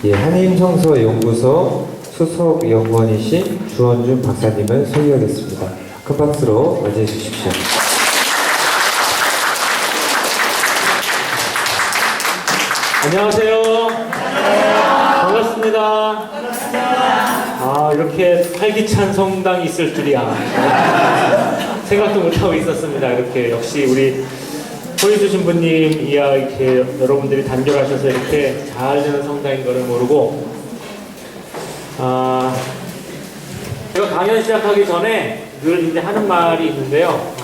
예, 한인성서연구소 수석연구원이신 주원준 박사님을 소개하겠습니다. 큰 박수로 맞이해 주십시오. 안녕하세요. 반갑습니다. 아, 이렇게 활기찬 성당이 있을 줄이야. 생각도 못하고 있었습니다. 이렇게 역시 우리 소리 주신 분님이야 이렇게 여러분들이 단결하셔서 이렇게 잘 되는 성당인 거를 모르고, 제가 강연 시작하기 전에 늘 이제 하는 말이 있는데요.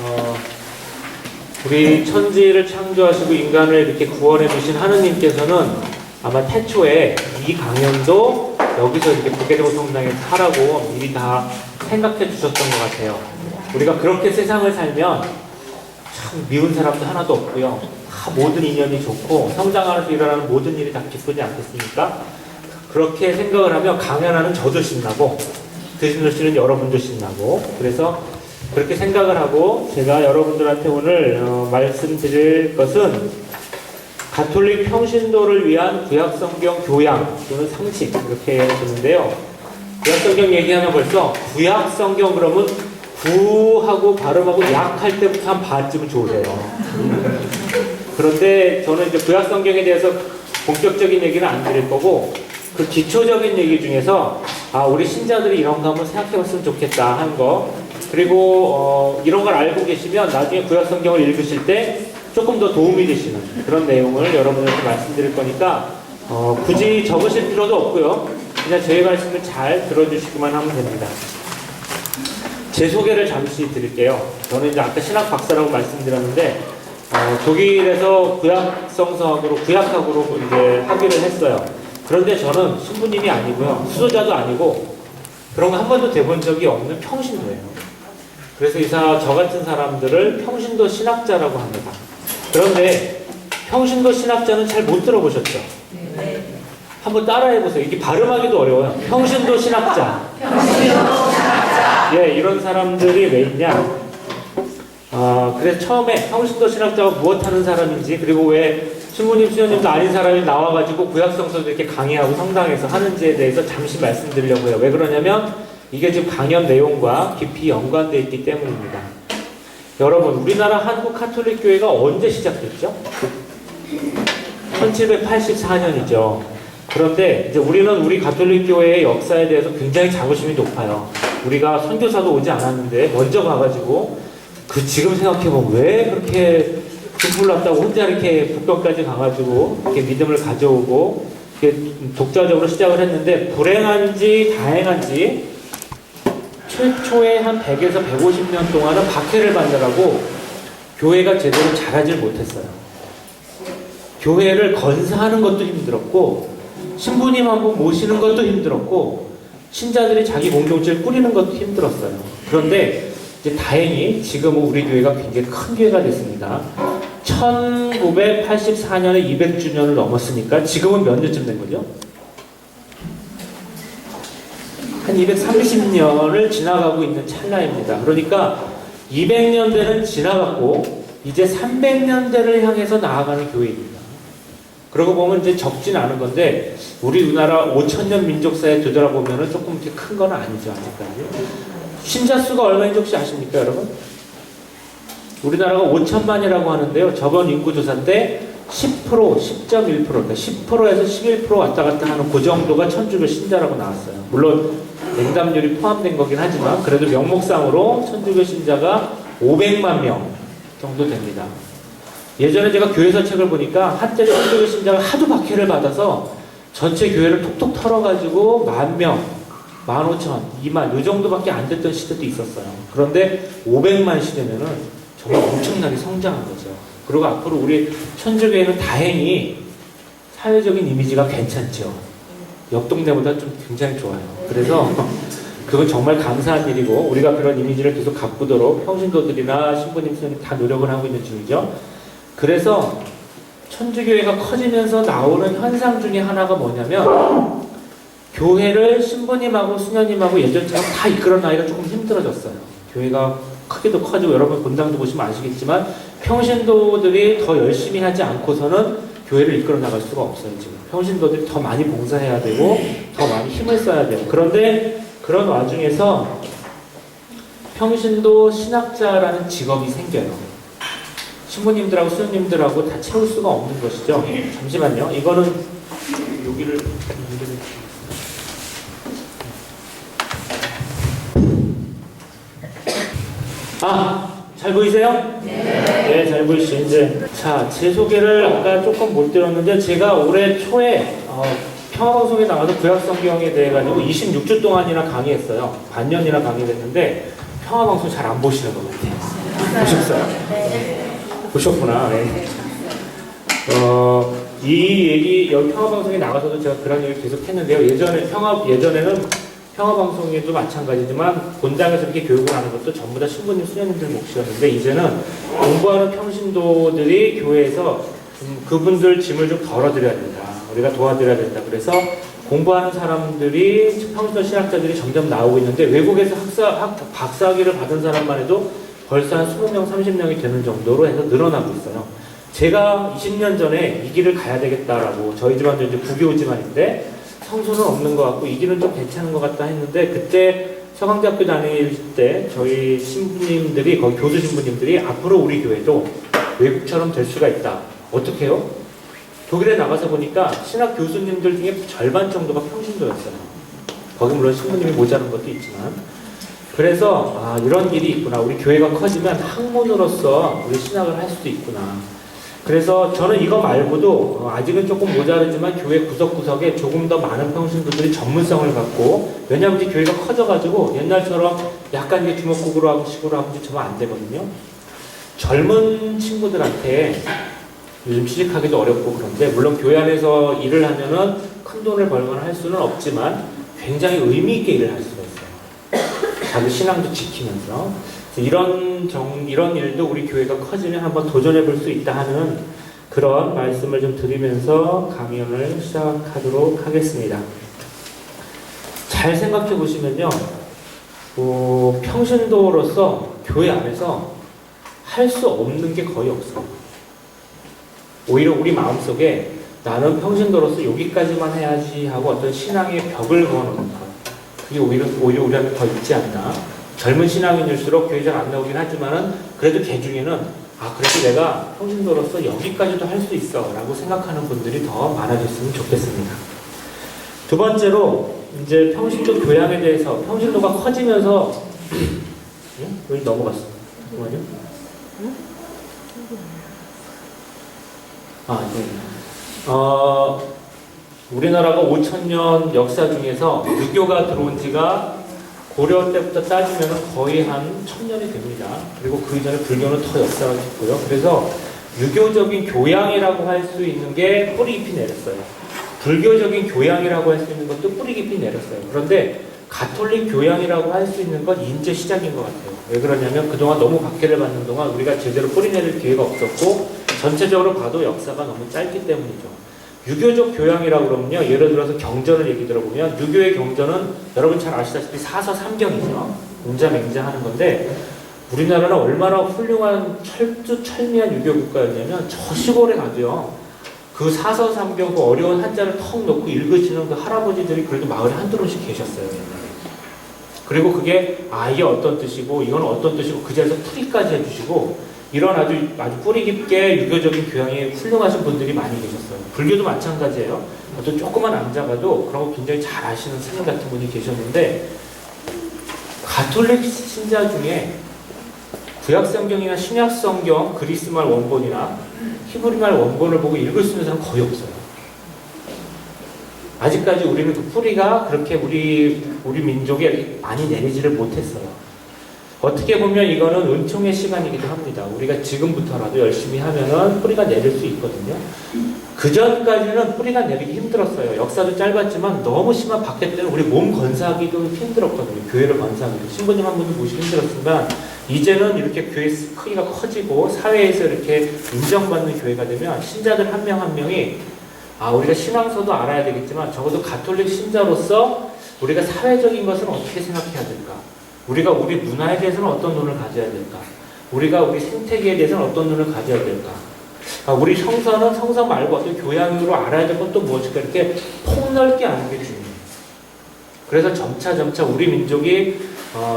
우리 천지를 창조하시고 인간을 이렇게 구원해 주신 하느님께서는 아마 태초에 이 강연도 여기서 이렇게 보게되고 성당에서 하라고 미리 다 생각해 주셨던 것 같아요. 우리가 그렇게 세상을 살면 참 미운 사람도 하나도 없고요. 다 모든 인연이 좋고 성장 안에서 일어나는 모든 일이 다 기쁘지 않겠습니까? 그렇게 생각을 하면 강연하는 저도 신나고 드시는 여러분도 신나고, 그래서 그렇게 생각을 하고 제가 여러분들한테 오늘 말씀드릴 것은 가톨릭 평신도를 위한 구약성경 교양 또는 상식 이렇게 되는데요. 구약성경 얘기하면 벌써 구약성경 그러면 구하고 발음하고 약할 때부터 한 반쯤은 좋으세요. 그런데 저는 이제 구약성경에 대해서 본격적인 얘기는 안 드릴 거고, 그 기초적인 얘기 중에서 우리 신자들이 이런 거 한번 생각해 봤으면 좋겠다 하는 거, 그리고 이런 걸 알고 계시면 나중에 구약성경을 읽으실 때 조금 더 도움이 되시는 그런 내용을 여러분한테 말씀드릴 거니까 굳이 적으실 필요도 없고요. 그냥 저희 말씀을 잘 들어주시기만 하면 됩니다. 제 소개를 잠시 드릴게요. 저는 이제 아까 신학 박사라고 말씀드렸는데 독일에서 구약성서학으로 구약학으로 이제 학위를 했어요. 그런데 저는 신부님이 아니고요, 수도자도 아니고 그런 거 한 번도 돼본 적이 없는 평신도예요. 그래서 저 같은 사람들을 평신도 신학자라고 합니다. 그런데 평신도 신학자는 잘 못 들어보셨죠? 네. 한번 따라해보세요. 이게 발음하기도 어려워요. 평신도 신학자. 예, 이런 사람들이 왜 있냐? 그래서 처음에 평신도 신학자가 무엇 하는 사람인지, 그리고 왜 신부님, 수녀님도 아닌 사람이 나와가지고 구약성서도 이렇게 강의하고 성당에서 하는지에 대해서 잠시 말씀드리려고요. 왜 그러냐면 이게 지금 강연 내용과 깊이 연관되어 있기 때문입니다. 여러분, 우리나라 한국 가톨릭 교회가 언제 시작됐죠? 1784년이죠. 그런데 이제 우리는 우리 가톨릭 교회의 역사에 대해서 굉장히 자부심이 높아요. 우리가 선교사도 오지 않았는데 먼저 가가지고 지금 생각해보면 왜 그렇게 불났다고 혼자 이렇게 북경까지 가가지고 이렇게 믿음을 가져오고 이렇게 독자적으로 시작을 했는데, 불행한지 다행한지 최초에 한 100에서 150년 동안은 박해를 받느라고 교회가 제대로 자라질 못했어요. 교회를 건사하는 것도 힘들었고, 신부님 한 분 모시는 것도 힘들었고, 신자들이 자기 공동체를 꾸리는 것도 힘들었어요. 그런데 이제 다행히 지금은 우리 교회가 굉장히 큰 교회가 됐습니다. 1984년에 200주년을 넘었으니까 지금은 몇 년쯤 된 거죠? 한 230년을 지나가고 있는 찰나입니다. 그러니까 200년대는 지나갔고 이제 300년대를 향해서 나아가는 교회입니다. 그러고 보면 이제 적진 않은 건데, 우리나라 5천년 민족사에 되돌아보면 조금 이렇게 큰 건 아니죠, 아직까지. 신자 수가 얼마인지 혹시 아십니까, 여러분? 우리나라가 5천만이라고 하는데요. 저번 인구조사 때 10%, 10.1%, 그러니까 10%에서 11% 왔다 갔다 하는 그 정도가 천주교 신자라고 나왔어요. 물론 냉담률이 포함된 거긴 하지만 그래도 명목상으로 천주교 신자가 500만 명 정도 됩니다. 예전에 제가 교회서 책을 보니까 한때 천주교 신자가 하도 박해를 받아서 전체 교회를 톡톡 털어가지고 10,000명, 15,000, 2만 이 정도밖에 안 됐던 시대도 있었어요. 그런데 500만 시대면은 정말 엄청나게 성장한 거죠. 그리고 앞으로 우리 천주교회는 다행히 사회적인 이미지가 괜찮죠. 옆 동네보다 좀 굉장히 좋아요. 그래서 그건 정말 감사한 일이고, 우리가 그런 이미지를 계속 가꾸도록 평신도들이나 신부님, 스님 다 노력을 하고 있는 중이죠. 그래서 천주교회가 커지면서 나오는 현상 중에 하나가 뭐냐면, 교회를 신부님하고 수녀님하고 예전처럼 다 이끌어 나기가 조금 힘들어졌어요. 교회가 크기도 커지고, 여러분 본당도 보시면 아시겠지만 평신도들이 더 열심히 하지 않고서는 교회를 이끌어 나갈 수가 없어요. 지금 평신도들이 더 많이 봉사해야 되고 더 많이 힘을 써야 돼요. 그런데 그런 와중에서 평신도 신학자라는 직업이 생겨요. 신부님들하고 수녀님들하고 다 채울 수가 없는 것이죠. 잠시만요. 이거는 여기를 잘 보이세요? 네, 잘 보이시죠? 이제 자, 제 소개를 아까 조금 못 드렸는데 제가 올해 초에 평화방송에 나가서 구약성경에 대해 가지고 26주 동안이나 강의했어요. 반년이나 강의했는데 평화방송 잘 안 보시는 것 같아요. 보셨어요? 네. 보셨구나. 네. 이 얘기 여기 평화방송에 나가서도 제가 그런 얘기를 계속 했는데요. 예전에는 평화방송에도 마찬가지지만 본당에서 이렇게 교육을 하는 것도 전부 다 신부님, 수녀님들 몫이었는데 이제는 공부하는 평신도들이 교회에서 그분들 짐을 좀 덜어드려야 된다. 우리가 도와드려야 된다. 그래서 공부하는 사람들이 평신도 신학자들이 점점 나오고 있는데 외국에서 박사학위를 받은 사람만 해도 벌써 한 20명, 30명이 되는 정도로 해서 늘어나고 있어요. 제가 20년 전에 이 길을 가야 되겠다라고 저희 집안도 이제 부교 집안인데 성소는 없는 것 같고 이 길은 좀 괜찮은 것 같다 했는데 그때 서강대학교 다닐 때 저희 신부님들이 거기 교수 신부님들이 앞으로 우리 교회도 외국처럼 될 수가 있다. 어떻게 해요? 독일에 나가서 보니까 신학 교수님들 중에 절반 정도가 평신도였어요. 거기 물론 신부님이 모자란 것도 있지만 그래서 이런 길이 있구나. 우리 교회가 커지면 학문으로서 우리 신학을 할 수도 있구나. 그래서 저는 이거 말고도 아직은 조금 모자르지만 교회 구석구석에 조금 더 많은 평신도들이 전문성을 갖고 왜냐하면 이제 교회가 커져가지고 옛날처럼 약간 이제 주먹구구로 하고 식으로 하고 이제 저면 안 되거든요. 젊은 친구들한테 요즘 취직하기도 어렵고 그런데 물론 교회 안에서 일을 하면은 큰 돈을 벌거나 할 수는 없지만 굉장히 의미 있게 일을 할 수가 있어요. 자기 신앙도 지키면서 이런 일도 우리 교회가 커지면 한번 도전해 볼 수 있다 하는 그런 말씀을 좀 드리면서 강연을 시작하도록 하겠습니다. 잘 생각해 보시면요, 평신도로서 교회 안에서 할 수 없는 게 거의 없어요. 오히려 우리 마음속에 나는 평신도로서 여기까지만 해야지 하고 어떤 신앙의 벽을 그어놓는 것. 그게 오히려 우리한테 더 있지 않나. 젊은 신앙인일수록 교회 잘 안 나오긴 하지만은 그래도 개 중에는 그래도 내가 평신도로서 여기까지도 할 수 있어 라고 생각하는 분들이 더 많아졌으면 좋겠습니다. 두 번째로 이제 평신도 교양에 대해서 평신도가 커지면서 여기 넘어갔어. 잠깐만요. 우리나라가 5,000년 역사 중에서 유교가 들어온 지가 고려 때부터 따지면 거의 한 1,000년이 됩니다. 그리고 그 이전에 불교는 더 역사가 깊고요. 그래서 유교적인 교양이라고 할 수 있는 게 뿌리 깊이 내렸어요. 불교적인 교양이라고 할 수 있는 것도 뿌리 깊이 내렸어요. 그런데 가톨릭 교양이라고 할 수 있는 건 이제 시작인 것 같아요. 왜 그러냐면 그동안 너무 박해를 받는 동안 우리가 제대로 뿌리 내릴 기회가 없었고 전체적으로 봐도 역사가 너무 짧기 때문이죠. 유교적 교양이라고 그러면요, 예를 들어서 경전을 얘기 들어보면 유교의 경전은 여러분 잘 아시다시피 사서삼경이죠. 웅자맹자하는 건데 우리나라는 얼마나 훌륭한 철두철미한 유교 국가였냐면 저 시골에 가도요, 그 사서삼경 그 어려운 한자를 턱 놓고 읽으시는 그 할아버지들이 그래도 마을에 한두 분씩 계셨어요. 그리고 그게 이게 어떤 뜻이고 이건 어떤 뜻이고 그 자리에서 풀이까지 해주시고 이런 아주 뿌리 깊게 유교적인 교양이 훌륭하신 분들이 많이 계셨어요. 불교도 마찬가지예요. 어떤 조그만 남자가도 그런 거 굉장히 잘 아시는 스님 같은 분이 계셨는데 가톨릭 신자 중에 구약성경이나 신약성경 그리스말 원본이나 히브리말 원본을 보고 읽을 수 있는 사람은 거의 없어요. 아직까지 우리는 그 뿌리가 그렇게 우리 민족에 많이 내리지를 못했어요. 어떻게 보면 이거는 은총의 시간이기도 합니다. 우리가 지금부터라도 열심히 하면은 뿌리가 내릴 수 있거든요. 그 전까지는 뿌리가 내리기 힘들었어요. 역사도 짧았지만 너무 심한 박해 때는 우리 몸 건사하기도 힘들었거든요. 교회를 건사하기도. 신부님 한 분도 모시기 힘들었지만 이제는 이렇게 교회 크기가 커지고 사회에서 이렇게 인정받는 교회가 되면 신자들 한 명 한 명이 우리가 신앙서도 알아야 되겠지만 적어도 가톨릭 신자로서 우리가 사회적인 것은 어떻게 생각해야 될까? 우리가 우리 문화에 대해서는 어떤 눈을 가져야 될까? 우리가 우리 생태계에 대해서는 어떤 눈을 가져야 될까? 우리 성서는 성서 말고 어떤 교양으로 알아야 될 건 또 무엇일까? 이렇게 폭넓게 아는 게 중요해요. 그래서 점차 우리 민족이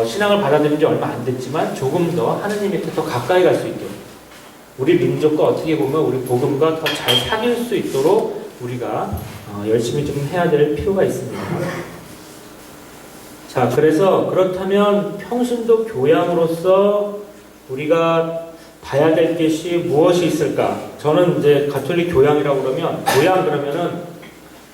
신앙을 받아들인 지 얼마 안 됐지만 조금 더 하느님 밑에 더 가까이 갈 수 있도록 우리 민족과 어떻게 보면 우리 복음과 더 잘 사귈 수 있도록 우리가 열심히 좀 해야 될 필요가 있습니다. 자, 그래서 그렇다면 평신도 교양으로서 우리가 봐야 될 것이 무엇이 있을까? 저는 이제 가톨릭 교양이라고 그러면 교양 그러면은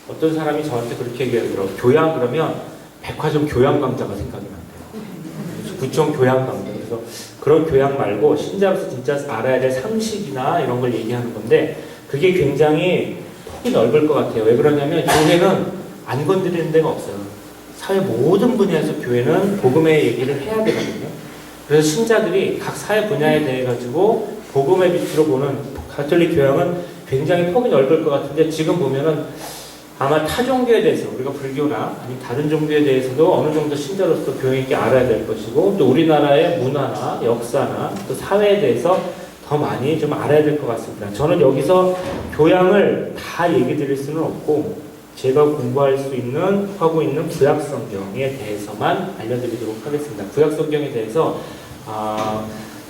어떤 사람이 저한테 그렇게 얘기하더라고요. 교양 그러면 백화점 교양 강좌가 생각이 난대요. 구청 교양 강좌. 그래서 그런 교양 말고 신자로서 진짜 알아야 될 상식이나 이런 걸 얘기하는 건데 그게 굉장히 폭이 넓을 것 같아요. 왜 그러냐면 교회는 안 건드리는 데가 없어요. 사회 모든 분야에서 교회는 복음의 얘기를 해야 되거든요. 그래서 신자들이 각 사회 분야에 대해 가지고 복음의 빛으로 보는 가톨릭 교양은 굉장히 폭이 넓을 것 같은데 지금 보면은 아마 타 종교에 대해서 우리가 불교나 아니면 다른 종교에 대해서도 어느 정도 신자로서 교양 있게 알아야 될 것이고 또 우리나라의 문화나 역사나 또 사회에 대해서 더 많이 좀 알아야 될 것 같습니다. 저는 여기서 교양을 다 얘기 드릴 수는 없고 제가 공부할 수 있는 하고 있는 구약 성경에 대해서만 알려드리도록 하겠습니다. 구약 성경에 대해서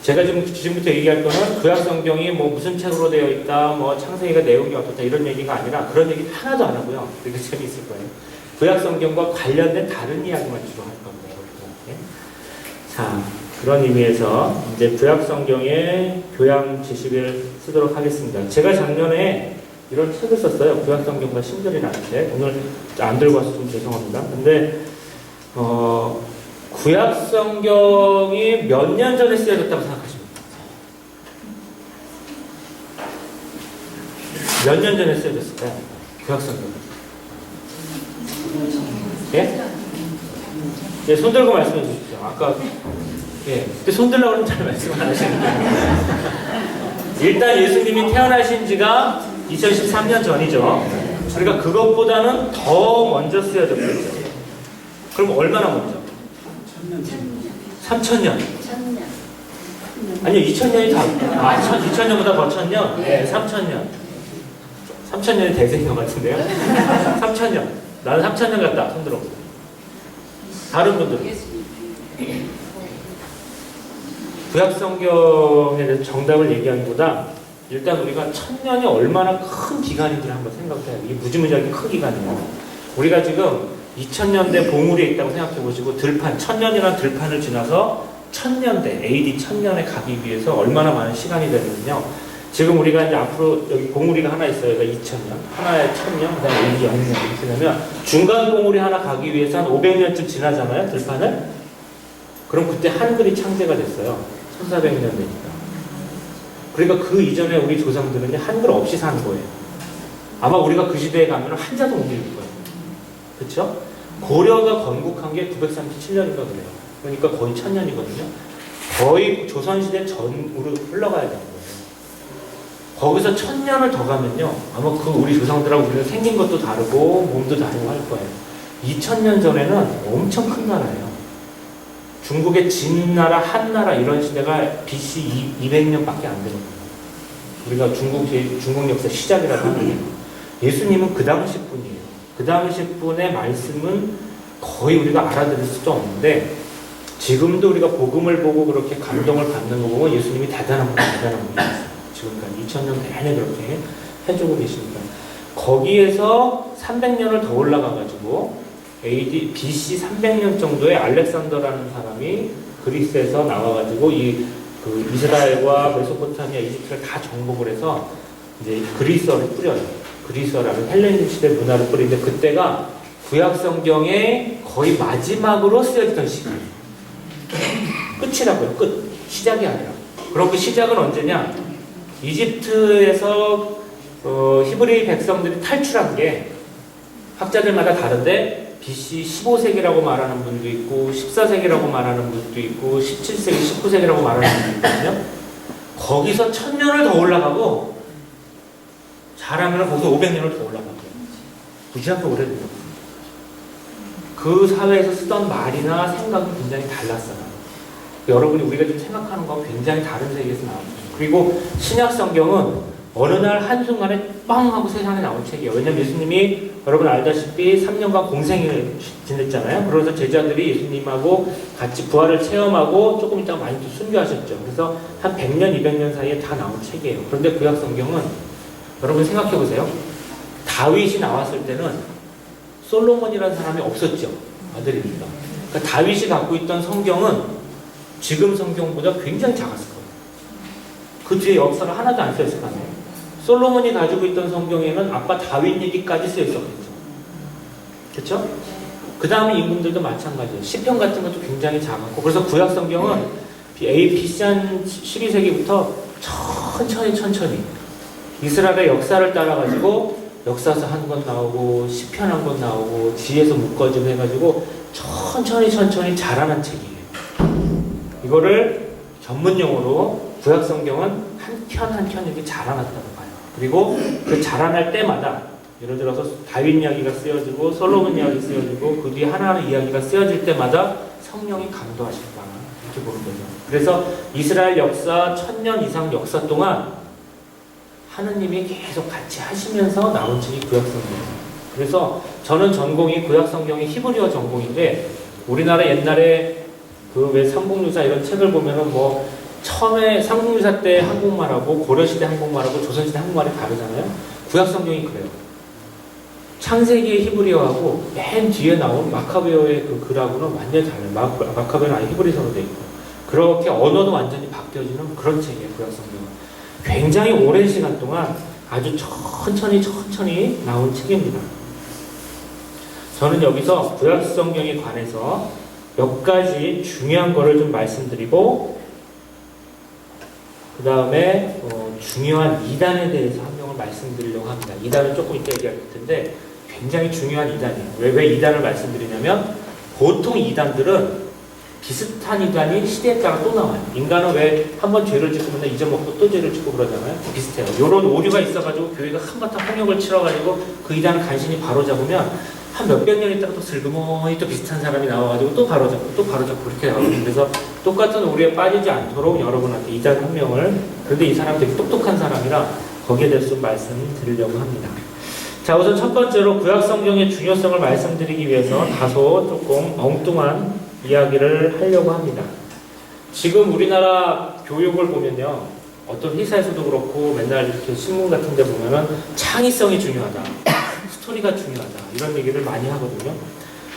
제가 지금부터 얘기할 거는 구약 성경이 뭐 무슨 책으로 되어 있다, 뭐 창세기가 내용이 어떻다 이런 얘기가 아니라 그런 얘기 하나도 안 하고요. 되게 재미있을 거예요. 구약 성경과 관련된 다른 이야기만 주로 할 겁니다. 네. 자, 그런 의미에서 이제 구약 성경의 교양 지식을 쓰도록 하겠습니다. 제가 작년에 이런 책을 썼어요. 구약 성경과 신절이라는 책. 오늘 안 들고 와서 좀 죄송합니다. 근데 구약 성경이 몇 년 전에 쓰여졌다고 생각하십니까? 몇 년 전에 쓰여졌을까요? 구약 성경. 예? 예, 손 들고 말씀해 주십시오. 아까 예, 손 들라고 그러면 잘 말씀 안 하시는데. 일단 예수님이 태어나신 지가 2013년 전이죠. 그러니까 그것보다는 더 먼저 쓰여졌겠죠. 그럼 얼마나 먼저? 3,000년. 아니요, 2,000년이 다. 2,000년보다 더 1,000년? 네, 3,000년. 3,000년이 대세인 것 같은데요? 3,000년. 나는 3,000년 같다. 손들어. 다른 분들은? 구약 성경에 대해서 정답을 얘기하기보다 일단 우리가 1,000년이 얼마나 큰 기간인지를 한번 생각해야 돼요. 이게 무지무지하게 큰 기간이에요. 우리가 지금 2000년대 봉우리에 있다고 생각해 보시고 1000년이라는 들판을 지나서 1000년대, AD 1000년에 가기 위해서 얼마나 많은 시간이 되느냐요. 지금 우리가 이제 앞으로 여기 봉우리가 하나 있어요. 그러니까 2000년, 하나에 1000년, 그 다음에 AD 0년 이렇게 되면 중간 봉우리 하나 가기 위해서 한 500년쯤 지나잖아요. 들판을. 그럼 그때 한글이 창제가 됐어요. 1400년 되니까. 그러니까 그 이전에 우리 조상들은 한글 없이 사는 거예요. 아마 우리가 그 시대에 가면 한자도 못 읽을 거예요. 그렇죠? 고려가 건국한 게 937년인가 그래요. 그러니까 거의 1000년이거든요. 거의 조선시대 전으로 흘러가야 되는 거예요. 거기서 1000년을 더 가면요. 아마 그 우리 조상들하고 우리는 생긴 것도 다르고 몸도 다르고 할 거예요. 2000년 전에는 엄청 큰 나라예요. 중국의 진나라, 한나라 이런 시대가 BC 200년밖에 안 되거든요. 우리가 중국 역사 시작이라고 하는데 예수님은 그 당시 분이에요. 그 당시 분의 말씀은 거의 우리가 알아들을 수도 없는데 지금도 우리가 복음을 보고 그렇게 감동을 받는 거 보면 예수님이 대단한 분이었어요. 지금까지 2000년 내내 그렇게 해주고 계십니다. 거기에서 300년을 더 올라가가지고 AD, BC 300년 정도에 알렉산더라는 사람이 그리스에서 나와가지고 그 이스라엘과 메소포타미아, 이집트를 다 정복을 해서 이제 그리스어를 뿌려요. 그리스어라는 헬레니즘 시대 문화를 뿌리는데 그때가 구약 성경의 거의 마지막으로 쓰여지던 시기예요. 끝이라고요. 끝. 시작이 아니라. 그럼 그 시작은 언제냐? 이집트에서 히브리 백성들이 탈출한 게 학자들마다 다른데 BC 15세기라고 말하는 분도 있고 14세기라고 말하는 분도 있고 17세기, 19세기라고 말하는 분도 있거든요. 거기서 1000년을 더 올라가고 잘하면 거기서 500년을 더 올라가고 무지하게 오래된 거예요. 그 사회에서 쓰던 말이나 생각은 굉장히 달랐어요. 여러분이 우리가 지금 생각하는 건 굉장히 다른 세계에서 나왔어요. 그리고 신약 성경은 어느 날 한순간에 빵 하고 세상에 나온 책이에요. 왜냐면 예수님이 여러분 알다시피 3년간 공생을 지냈잖아요. 그러면서 제자들이 예수님하고 같이 부활을 체험하고 조금 있다가 많이 또 순교하셨죠. 그래서 한 100년, 200년 사이에 다 나온 책이에요. 그런데 구약 성경은 여러분 생각해 보세요. 다윗이 나왔을 때는 솔로몬이라는 사람이 없었죠. 아들이니까. 그러니까 다윗이 갖고 있던 성경은 지금 성경보다 굉장히 작았을 거예요. 그 뒤에 역사가 하나도 안 쓰였을 거 아니에요. 솔로몬이 가지고 있던 성경에는 아빠 다윗 얘기까지 쓰여 있었겠죠. 그렇죠? 그 다음에 임금들도 마찬가지예요. 시편 같은 것도 굉장히 작았고, 그래서 구약 성경은 BC 12세기부터 천천히 이스라엘의 역사를 따라가지고 역사서 한 권 나오고 시편 한 권 나오고 뒤에서 묶어지고 해가지고 천천히 자라난 책이에요. 이거를 전문용어로 구약 성경은 한 편 이렇게 자라났다고 봐요. 그리고 그 자라날 때마다 예를 들어서 다윗 이야기가 쓰여지고 솔로몬 이야기 쓰여지고 그 뒤에 하나하나 이야기가 쓰여질 때마다 성령이 강도하셨다 이렇게 보는 거죠. 그래서 이스라엘 역사 1000년 이상 역사 동안 하느님이 계속 같이 하시면서 나온 책이 구약 성경이에요. 그래서 저는 전공이 구약 성경의 히브리어 전공인데 우리나라 옛날에 그 왜 삼국유사 이런 책을 보면은 뭐 처음에 삼국유사 때 한국말하고 고려시대 한국말하고 조선시대 한국말이 다르잖아요. 구약 성경이 그래요. 창세기의 히브리어하고 맨 뒤에 나온 마카베오의 그 글하고는 완전히 달라요. 마카베오는 아예 히브리서로 되어 있고 그렇게 언어도 완전히 바뀌어지는 그런 책이에요. 구약 성경은 굉장히 오랜 시간 동안 아주 천천히 나온 책입니다. 저는 여기서 구약 성경에 관해서 몇 가지 중요한 거를 좀 말씀드리고 그 다음에 중요한 이단에 대해서 한 명을 말씀드리려고 합니다. 이단은 조금 이따 얘기할 텐데 굉장히 중요한 이단이에요. 왜 이단을 말씀드리냐면 보통 이단들은 비슷한 이단이 시대에 따라 또 나와요. 인간은 왜 한번 죄를 짓고 맨날 잊어먹고 또 죄를 짓고 그러잖아요. 비슷해요. 이런 오류가 있어가지고 교회가 한바탕 홍역을 치러가지고 그 이단을 간신히 바로잡으면 한 몇백 년 있다가 또 슬그머니 또 비슷한 사람이 나와가지고 또 바로잡고 그렇게 나오거든요. 그래서 똑같은 오류에 빠지지 않도록 여러분한테 이단 한 명을 그런데 이 사람 되게 똑똑한 사람이라 거기에 대해서 좀 말씀드리려고 합니다. 자, 우선 첫 번째로 구약 성경의 중요성을 말씀드리기 위해서 다소 조금 엉뚱한 이야기를 하려고 합니다. 지금 우리나라 교육을 보면요. 어떤 회사에서도 그렇고 맨날 이렇게 신문 같은 데 보면은 창의성이 중요하다. 스토리가 중요하다. 이런 얘기를 많이 하거든요.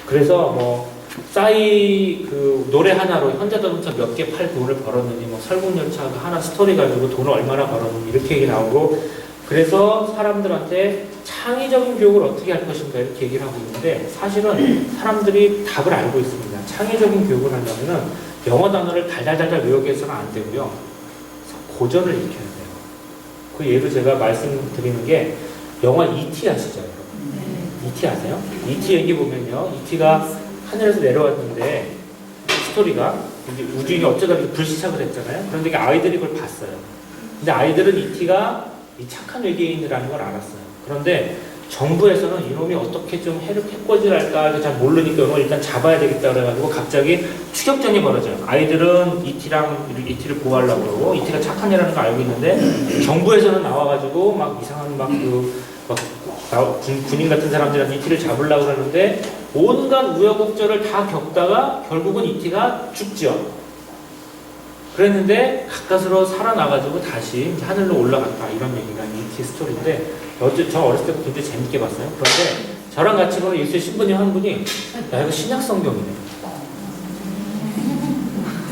그래서 뭐 싸이 그 노래 하나로 현대자동차 몇 개 팔 돈을 벌었느니 뭐 설국열차 하나 스토리 가지고 돈을 얼마나 벌었느니 이렇게 얘기 나오고 그래서 사람들한테 창의적인 교육을 어떻게 할 것인가 이렇게 얘기를 하고 있는데 사실은 사람들이 답을 알고 있습니다. 창의적인 교육을 하려면 영어 단어를 달달달달 외우게 해서는 안 되고요. 고전을 익혀야 돼요. 그 예로 제가 말씀드리는 게 영화 E.T. 아시죠? 여러분? E.T. 아세요? E.T. 얘기 보면요. E.T.가 하늘에서 내려왔는데 스토리가 이제 우주인이 어쩌다 이렇게 불시착을 했잖아요. 그런데 아이들이 그걸 봤어요. 근데 아이들은 E.T.가 이 착한 외계인이라는 걸 알았어요. 그런데 정부에서는 이놈이 어떻게 좀 해코지랄까 잘 모르니까 이걸 일단 잡아야 되겠다 그래가지고 갑자기 추격전이 벌어져요. 아이들은 E.T.를 보호하려고 그러고 E.T.가 착한 애라는 걸 알고 있는데 정부에서는 나와가지고 막 이상한 군인 같은 사람들한테 E.T.를 잡으려고 하는데 온갖 우여곡절을 다 겪다가 결국은 E.T.가 죽죠. 그랬는데 가까스로 살아나가지고 다시 하늘로 올라갔다 이런 얘기가 E.T. 스토리인데 저 어렸을 때부터 굉장히 재밌게 봤어요. 그런데 저랑 같이 보는 예수의 신부님 한 분이 야 이거 신약 성경이네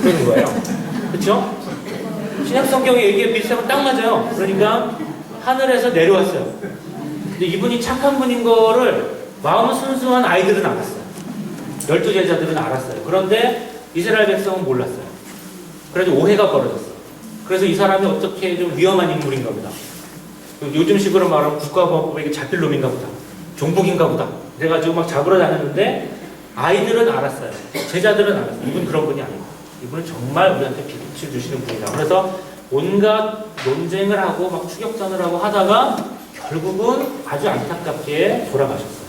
그러는 거예요. 그렇죠? 신약 성경의 얘기에 비슷하면 딱 맞아요. 그러니까 하늘에서 내려왔어요. 근데 이분이 착한 분인 거를 마음은 순수한 아이들은 알았어요. 12제자들은 알았어요. 그런데 이스라엘 백성은 몰랐어요. 그래서 오해가 벌어졌어. 그래서 이 사람이 어떻게 좀 위험한 인물인가 보다. 요즘식으로 말하면 국가보안법에 잡힐 놈인가 보다. 종북인가 보다. 그래가지고 막 잡으러 다녔는데 아이들은 알았어요. 제자들은 알았어요. 이분 그런 분이 아니고 이분은 정말 우리한테 빛을 주시는 분이다. 그래서 온갖 논쟁을 하고 막 추격전을 하고 하다가 결국은 아주 안타깝게 돌아가셨어요.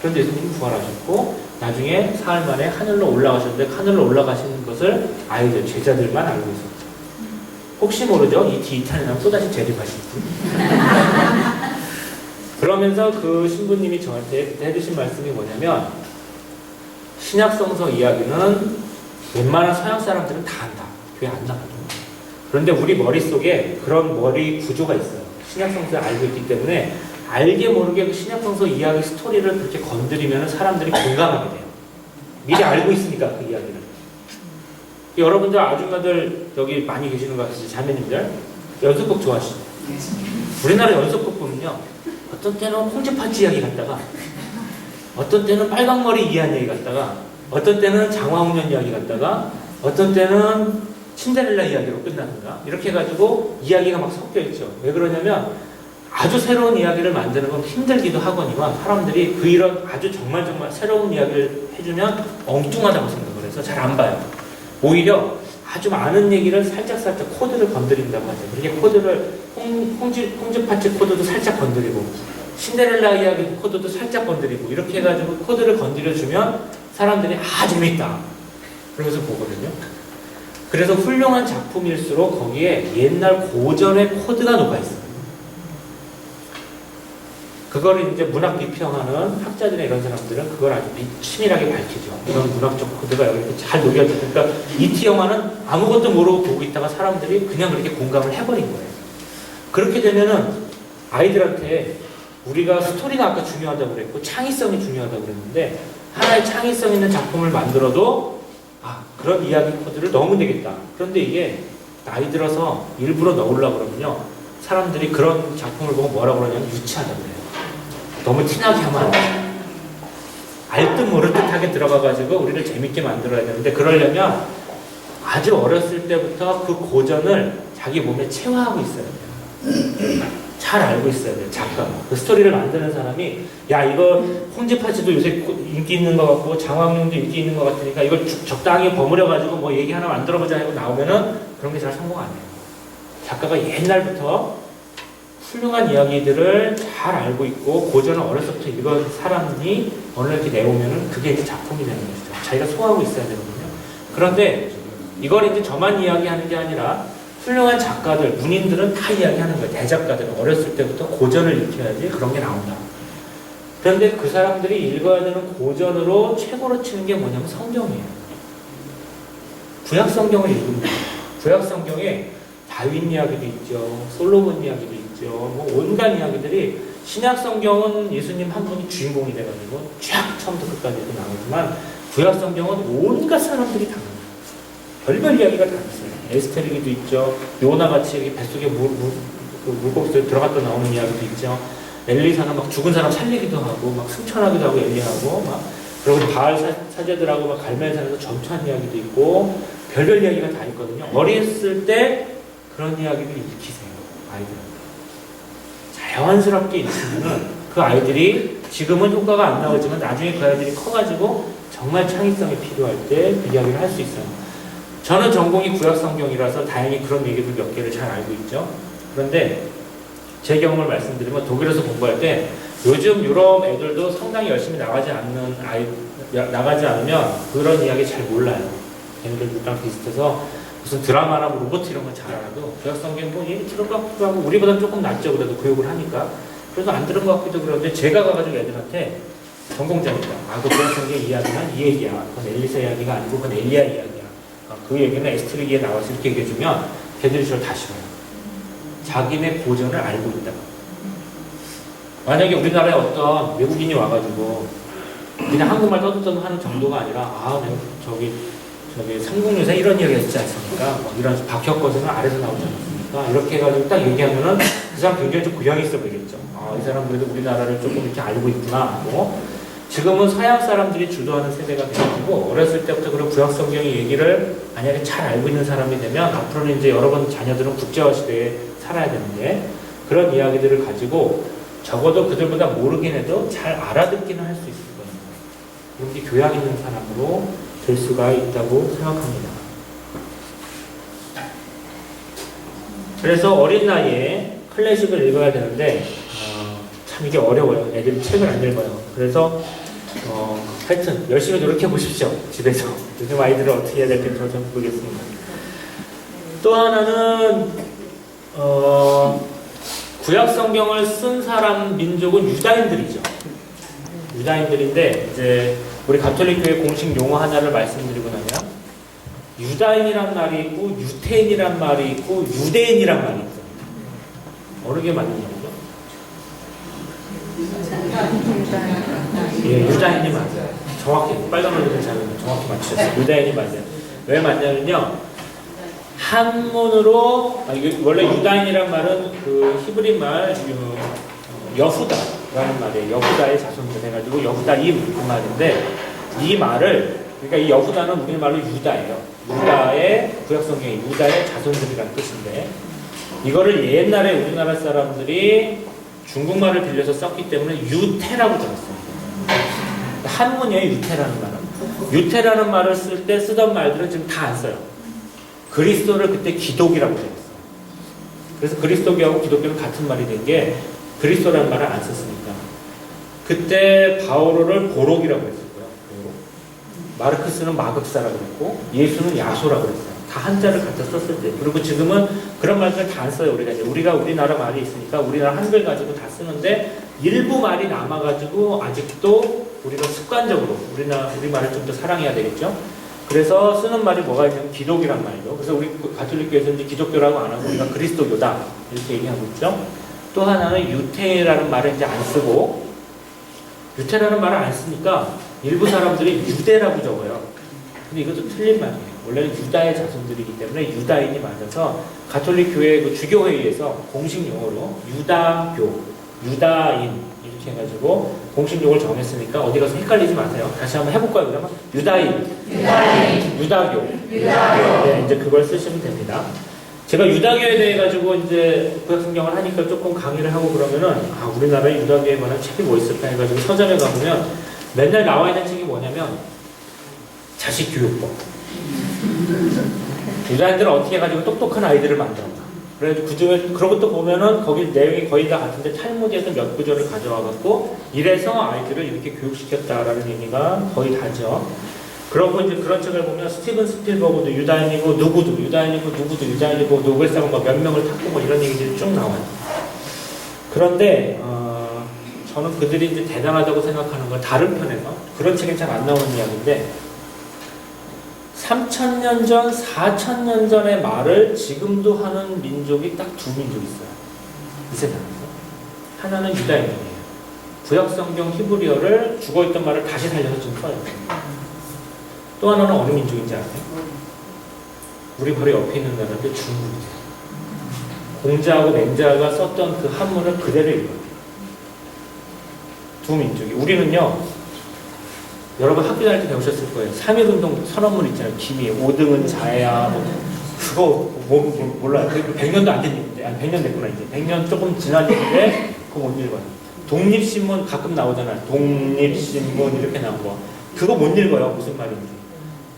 그런데 예수님은 부활하셨고 나중에 사흘 만에 하늘로 올라가셨는데 하늘로 올라가시는 것을 아이들, 제자들만 알고 있었죠. 혹시 모르죠? 이 D2탄에 나면 또다시 재립하실지. 그러면서 그 신부님이 저한테 그때 해주신 말씀이 뭐냐면, 신약성서 이야기는 웬만한 서양 사람들은 다 안다. 교회 안 나가도. 그런데 우리 머릿속에 그런 머리 구조가 있어요. 신약성서를 알고 있기 때문에 알게 모르게 그 신약성서 이야기 스토리를 그렇게 건드리면 사람들이 공감하게 돼요. 미리 알고 있으니까 그 이야기를. 여러분들 아줌마들 여기 많이 계시는 것 같으시죠? 자매님들 연속곡 좋아하시죠? 우리나라 연속곡 보면요, 어떤 때는 홍제파츠 이야기 같다가, 어떤 때는 빨강머리 이한 얘기 같다가, 어떤 때는 장화홍련 이야기 같다가, 어떤 때는 신데렐라 이야기로 끝나는가, 이렇게 해가지고 이야기가 막 섞여 있죠. 왜 그러냐면 아주 새로운 이야기를 만드는 건 힘들기도 하거니와 사람들이 그 이런 아주 정말 새로운 이야기를 해주면 엉뚱하다고 생각을 해서 잘 안 봐요. 오히려 아주 많은 얘기를 살짝 코드를 건드린다고 하죠. 그렇게 코드를 홍즈파츠 코드도 살짝 건드리고, 신데렐라 이야기 코드도 살짝 건드리고, 이렇게 해가지고 코드를 건드려주면 사람들이 재밌다 그러면서 보거든요. 그래서 훌륭한 작품일수록 거기에 옛날 고전의 코드가 녹아있어요. 그거를 이제 문학 비평하는 학자들이나 이런 사람들은 그걸 아주 치밀하게 밝히죠. 이런 문학적 코드가 여기 이렇게 잘 녹여져. 그러니까 이티 영화는 아무것도 모르고 보고 있다가 사람들이 그냥 그렇게 공감을 해버린 거예요. 그렇게 되면은 아이들한테 우리가 스토리가 아까 중요하다고 그랬고 창의성이 중요하다고 그랬는데, 하나의 창의성 있는 작품을 만들어도 그런 이야기 코드를 넣으면 되겠다. 그런데 이게 나이 들어서 일부러 넣으려고 그러면요, 사람들이 그런 작품을 보고 뭐라고 그러냐면 유치하다고 그래요. 너무 티나게 하면 안 돼요. 알듯 모르듯하게 들어가가지고 우리를 재밌게 만들어야 되는데, 그러려면 아주 어렸을 때부터 그 고전을 자기 몸에 체화하고 있어야 돼요. 잘 알고 있어야 돼요. 작가가. 그 스토리를 만드는 사람이, 야, 이거 홍제파츠도 요새 인기 있는 것 같고 장황용도 인기 있는 것 같으니까 이걸 적당히 버무려가지고 뭐 얘기 하나 만들어보자 하고 나오면은 그런 게 잘 성공 안 해요. 작가가 옛날부터 훌륭한 이야기들을 잘 알고 있고 고전을 어렸을 때부터 읽은 사람이 어느 날 이렇게 내오면은 그게 이제 작품이 되는 것이죠. 자기가 소화하고 있어야 되거든요. 그런데 이걸 이제 저만 이야기하는 게 아니라 훌륭한 작가들, 문인들은 다 이야기하는 거예요. 대작가들은 어렸을 때부터 고전을 익혀야지 그런 게 나온다. 그런데 그 사람들이 읽어야 되는 고전으로 최고로 치는 게 뭐냐면 성경이에요. 구약 성경을 읽으면 돼요. 구약 성경에 다윗 이야기도 있죠. 솔로몬 이야기도 있죠. 뭐 온갖 이야기들이, 신약 성경은 예수님 한 분이 주인공이 돼가지고 쫙 처음부터 끝까지 이렇게 나오지만 구약 성경은 온갖 사람들이 다 나와요. 별별 이야기가 다 있어요. 에스테르기도 있죠. 요나같이 뱃속에 물고기 들어갔다 나오는 이야기도 있죠. 엘리사는 막 죽은 사람 살리기도 하고 막 승천하기도 하고 엘리하고 막, 그리고 바알 사제들하고 막 갈멜산에서 전투한 이야기도 있고 별별 이야기가 다 있거든요. 어렸을 때 그런 이야기를 익히세요. 아이들한테. 자연스럽게 익히면은 그 아이들이 지금은 효과가 안 나오지만 나중에 그 아이들이 커가지고 정말 창의성이 필요할 때 그 이야기를 할 수 있어요. 저는 전공이 구약 성경이라서 다행히 그런 얘기들 몇 개를 잘 알고 있죠. 그런데 제 경험을 말씀드리면 독일에서 공부할 때 요즘 유럽 애들도 상당히 열심히 나가지 않으면 그런 이야기 잘 몰라요. 걔네들랑 비슷해서 무슨 드라마나 뭐 로봇 이런 건 잘 알아도 구약 성경 뭐 얘기 들은 것 같기도 하고 우리보다는 조금 낫죠. 그래도 교육을 하니까. 그래도 안 들은 것 같기도 그런데 제가 가가지고 애들한테 전공자니까 그 구약 성경 이야기는 이 얘기야. 그건 엘리사 이야기가 아니고 그건 엘리야 이야기야. 그 얘기는 에스트리기에 나와서 이렇게 얘기해주면 걔들이 저를 다 싫어요. 자기네 고전을 알고 있다. 만약에 우리나라에 어떤 외국인이 와가지고 그냥 한국말 떠들떠들 하는 정도가 아니라 내가 저기 삼국유사 이런 이야기가 있지 않습니까? 뭐 이런 박혁거스는 아래서 나오지 않습니까? 이렇게 해가지고 딱 얘기하면은 그 사람 굉장히 좀 구형이 있어 보이겠죠. 이 사람 그래도 우리나라를 조금 이렇게 알고 있구나 하고. 지금은 서양 사람들이 주도하는 세대가 돼가지고 어렸을 때부터 그런 구약 성경의 얘기를 만약에 잘 알고 있는 사람이 되면 앞으로는 이제 여러분 자녀들은 국제화 시대에 살아야 되는데 그런 이야기들을 가지고 적어도 그들보다 모르긴 해도 잘 알아듣기는 할 수 있을 거예요. 이렇게 교양 있는 사람으로 될 수가 있다고 생각합니다. 그래서 어린 나이에 클래식을 읽어야 되는데 참 이게 어려워요. 애들이 책을 안 읽어요. 그래서 하여튼 열심히 노력해 보십시오. 집에서. 요즘 아이들은 어떻게 해야 될지 저는 모르겠습니다. 또 하나는 구약 성경을 쓴 사람 민족은 유다인들이죠. 유다인들인데 이제 우리 가톨릭 교회 공식 용어 하나를 말씀드리고 나면 유다인이란 말이 있고 유태인이란 말이 있고 유대인이란 말이 있어요. 어느 게 맞는 말이죠? 예, 유다인이 맞아요. 정확히 빨간 얼굴 잘 정확히 맞추셨어요. 유다인이 맞아요. 왜 맞냐면요. 한문으로 이게 원래 유다인이란 말은 그 히브리 말 여후다라는 말이에요. 여후다의 자손들 해가지고 여후다임 그 말인데 이 말을 그러니까 이 여후다는 우리말로 유다예요. 유다의 구약성경의 유다의 자손들이라는 뜻인데 이거를 옛날에 우리나라 사람들이 중국말을 빌려서 썼기 때문에 유태라고 적었어요. 한문이에요. 유태라는 말은. 유태라는 말을 쓸 때 쓰던 말들은 지금 다 안 써요. 그리스도를 그때 기독이라고 적었어요. 그래서 그리스도교하고 기독교는 같은 말이 된 게 그리스도라는 말을 안 썼으니까. 그때 바오로를 보록이라고 했었고요. 보록. 마르크스는 마극사라고 그랬고 예수는 야소라고 그랬어요. 다 한자를 갖다 썼을 때. 그리고 지금은 그런 말들 다 안 써요. 우리가 우리나라 말이 있으니까 우리나라 한글 가지고 다 쓰는데 일부 말이 남아가지고 아직도 우리가 습관적으로 우리 말을 좀 더 사랑해야 되겠죠. 그래서 쓰는 말이 뭐가 있냐면 기독이란 말이죠. 그래서 우리 가톨릭교에서는 이제 기독교라고 안 하고 우리가 그리스도교다 이렇게 얘기하고 있죠. 또 하나는 유태라는 말을 이제 안 쓰고 유태라는 말을 안 쓰니까 일부 사람들이 유대라고 적어요. 근데 이것도 틀린 말이에요. 원래는 유다의 자손들이기 때문에 유다인이 맞아서 가톨릭 교회 그 주교회의에서 공식 용어로 유다교, 유다인 이렇게 해가지고 공식 용어를 정했으니까 어디 가서 헷갈리지 마세요. 다시 한번 해볼까요? 그러면 유다인, 유다교, 네, 이제 그걸 쓰시면 됩니다. 제가 유다교에 대해 가지고 이제 구약 성경을 하니까 조금 강의를 하고 그러면은 우리나라에 유다교에 관한 책이 뭐 있을까 해가지고 서점에 가보면 맨날 나와 있는 책이 뭐냐면 자식 교육법. 유다인들은 어떻게 해가지고 똑똑한 아이들을 만들었나. 그래서 그중에 그런 것도 보면은 거기 내용이 거의 다 같은데 탈무드에서 몇 구절을 가져와갖고 이래서 아이들을 이렇게 교육시켰다라는 얘기가 거의 다죠. 그러고 이제 그런 책을 보면 스티븐 스필버그도 유다인이고 누구도 유다인이고 누구도 유다인이고 노벨상을 몇 명을 탔고 뭐 이런 얘기들이 쭉 나와요. 그런데 저는 그들이 이제 대단하다고 생각하는 건 다른 편에서 그런 책이 잘 안 나오는 이야기인데 3,000년 전, 4,000년 전의 말을 지금도 하는 민족이 딱 두 민족 있어요. 이 세상에서. 하나는 유다인이에요. 구약성경 히브리어를 죽어있던 말을 다시 살려서 지금 써요. 또 하나는 어느 민족인지 아세요? 우리 바로 옆에 있는 나라인데 중국이에요. 공자하고 맹자가 썼던 그 한문을 그대로 읽어요. 두 민족이. 우리는요, 여러분 학교 다닐 때 배우셨을 거예요. 3.1운동 선언문 있잖아요. 기미, 5등은 자야, 그거 몰라요. 100년도 안 됐는데, 아니 100년 됐구나 이제. 100년 조금 지났는데 그거 못 읽어요. 독립신문 가끔 나오잖아요. 독립신문 이렇게 나온 거. 그거 못 읽어요. 무슨 말인지.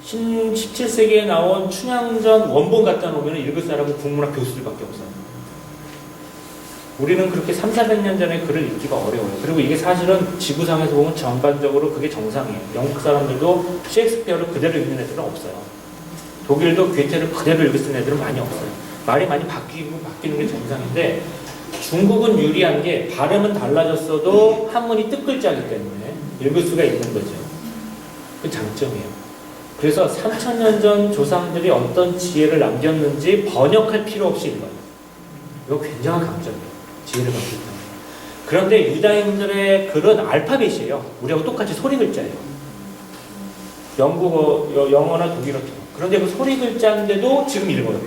17세기에 나온 춘향전 원본 갖다 놓으면 읽을 사람은 국문학 교수들밖에 없어요. 우리는 그렇게 300~400년 전에 글을 읽기가 어려워요. 그리고 이게 사실은 지구상에서 보면 전반적으로 그게 정상이에요. 영국 사람들도 셰익스피어를 그대로 읽는 애들은 없어요. 독일도 괴테를 그대로 읽을 수 있는 애들은 많이 없어요. 말이 많이 바뀌는 게 정상인데 중국은 유리한 게 발음은 달라졌어도 한문이 뜻글자이기 때문에 읽을 수가 있는 거죠. 그 장점이에요. 그래서 3,000년 전 조상들이 어떤 지혜를 남겼는지 번역할 필요 없이 읽어요. 이거 굉장한 강점이에요. 지혜를 받기 때문에. 그런데 유다인들의 글은 알파벳이에요. 우리하고 똑같이 소리 글자예요. 영어나 독일어처럼. 그런데 그 소리 글자인데도 지금 읽어요.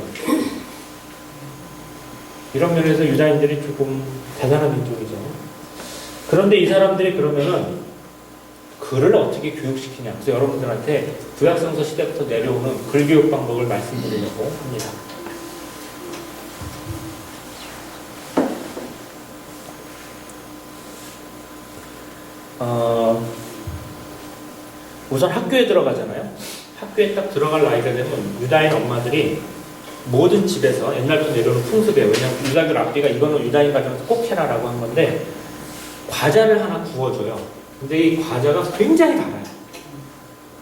이런 면에서 유다인들이 조금 대단한 민족이죠. 그런데 이 사람들이 그러면은 글을 어떻게 교육시키냐. 그래서 여러분들한테 구약성서 시대부터 내려오는 글교육 방법을 말씀드리려고 합니다. 우선 학교에 들어가잖아요. 학교에 딱 들어갈 나이가 되면 유다인 엄마들이 모든 집에서 옛날부터 내려오는 풍습이에요. 왜냐하면 유다교 랍비가 이거는 유다인 가정에서 꼭 해라라고 한 건데 과자를 하나 구워줘요. 근데 이 과자가 굉장히 달아요.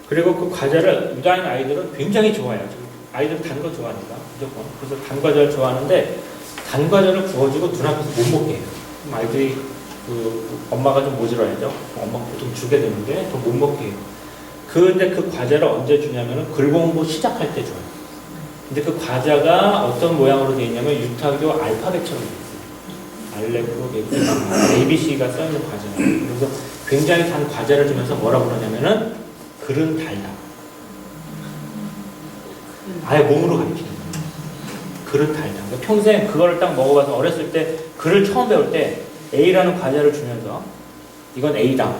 그리고 그 과자를 유다인 아이들은 굉장히 좋아해요. 아이들은 단 거 좋아하니까. 무조건. 그래서 단 과자를 좋아하는데 단 과자를 구워주고 눈앞에서 못 먹게 해요. 그럼 아이들이 엄마가 좀 모질어야죠. 엄마가 보통 주게 되는데 더 못 먹게 해요. 근데 그 과자를 언제 주냐면은 글 공부 시작할 때 줘요. 근데 그 과자가 어떤 모양으로 되어 있냐면 유타교 알파벳처럼 되어 있어요. 알레프, 베타, ABC가 써있는 과자예요. 그래서 굉장히 단 과자를 주면서 뭐라고 그러냐면은 글은 달다. 아예 몸으로 가르치는 거예요. 글은 달다. 그러니까 평생 그거를 딱 먹어봐서 어렸을 때 글을 처음 배울 때 A라는 과자를 주면서 이건 A다.